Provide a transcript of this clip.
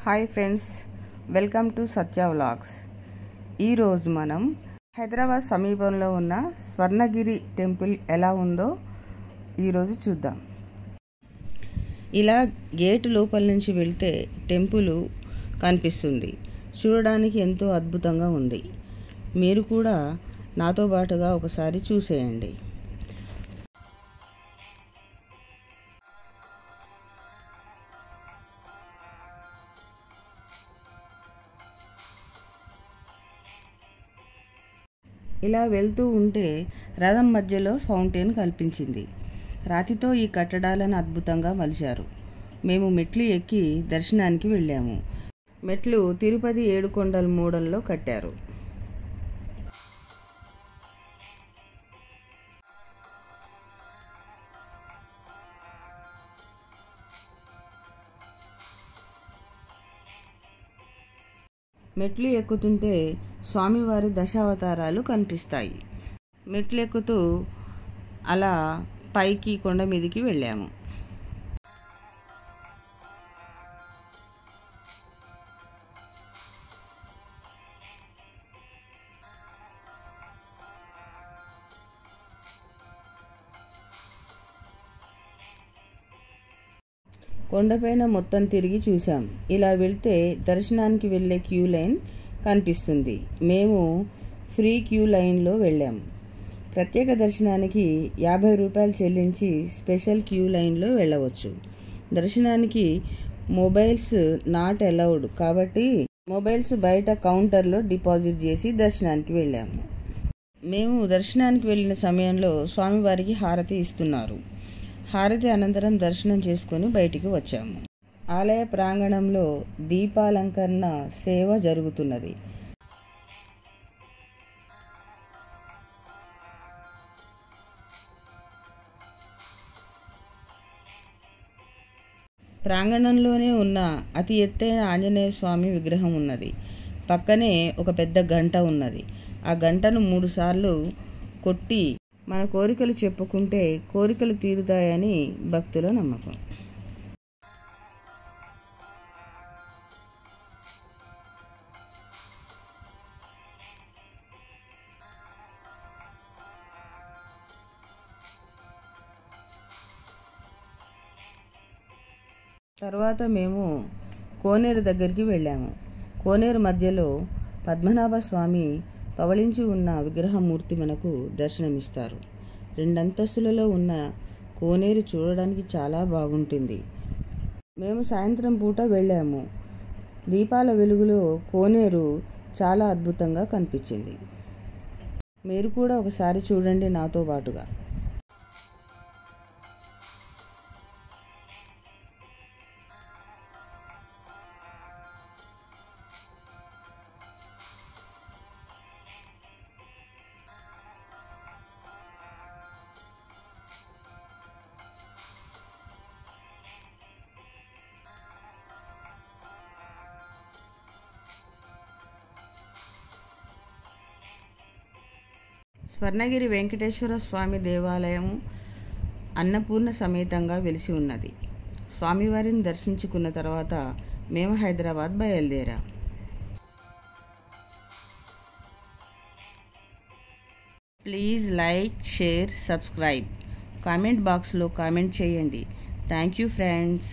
Hi friends, welcome to Satya vlogs. ఈరోజు మనం హైదరాబాద్ సమీపంలో ఉన్న స్వర్ణగిరి టెంపుల్ ఎలా ఉందో ఈరోజు చూద్దాం. ఇలా గేటు లోపల నుంచి వెళ్తే టెంపుల్ కనిపిస్తుంది. చూడడానికి ఎంతో అద్భుతంగా ఉంది. మీరు కూడా నాతో పాటుగా ఒకసారి చూసేయండి. ఇలా వెళ్తూ ఉంటే రథం మధ్యలో ఫౌంటైన్ కల్పించింది. రాతితో ఈ కట్టడాలను అద్భుతంగా మలిచారు. మేము మెట్లు ఎక్కి దర్శనానికి వెళ్ళాము. మెట్లు తిరుపతి ఏడుకొండల మోడల్లో కట్టారు. మెట్లు ఎక్కుతుంటే స్వామివారి దశావతారాలు కనిపిస్తాయి. మెట్లు ఎక్కుతూ అలా పైకి కొండ మీదికి వెళ్ళాము. కొండపైన మొత్తం తిరిగి చూసాం. ఇలా వెళ్తే దర్శనానికి వెళ్ళే క్యూ లైన్ కనిపిస్తుంది. మేము ఫ్రీ క్యూ లైన్లో వెళ్ళాము. ప్రత్యేక దర్శనానికి 50 రూపాయలు చెల్లించి స్పెషల్ క్యూ లైన్లో వెళ్ళవచ్చు. దర్శనానికి మొబైల్స్ నాట్ అలౌడ్ కాబట్టి మొబైల్స్ బయట కౌంటర్లో డిపాజిట్ చేసి దర్శనానికి వెళ్ళాము. మేము దర్శనానికి వెళ్ళిన సమయంలో స్వామివారికి హారతి ఇస్తున్నారు. హారతి అనంతరం దర్శనం చేసుకొని బయటికి వచ్చాము. ఆలయ ప్రాంగణంలో దీపాలంకరణ సేవ జరుగుతున్నది. ప్రాంగణంలోనే ఉన్న అతి ఎత్తైన ఆంజనేయ స్వామి విగ్రహం ఉన్నది. పక్కనే ఒక పెద్ద గంట ఉన్నది. ఆ గంటను 3 సార్లు కొట్టి మన కోరికలు చెప్పుకుంటే కోరికలు తీరుతాయని భక్తుల నమ్మకం. తర్వాత మేము కోనేరు దగ్గరికి వెళ్ళాము. కోనేరు మధ్యలో పద్మనాభ స్వామి పవళించి ఉన్న విగ్రహమూర్తి మనకు దర్శనమిస్తారు. 2 అంతస్తులలో ఉన్న కోనేరు చూడడానికి చాలా బాగుంటుంది. మేము సాయంత్రం పూట వెళ్ళాము. దీపాల వెలుగులో కోనేరు చాలా అద్భుతంగా కనిపించింది. మీరు కూడా ఒకసారి చూడండి నాతో పాటుగా. స్వర్ణగిరి వెంకటేశ్వర స్వామి దేవాలయం అన్నపూర్ణ సమేతంగా వెలిసి ఉన్నది. స్వామివారిని దర్శించుకున్న తర్వాత మేము హైదరాబాద్ బయలుదేరాం. Please like, share, subscribe. Comment బాక్స్లో కామెంట్ చేయండి. Thank you friends.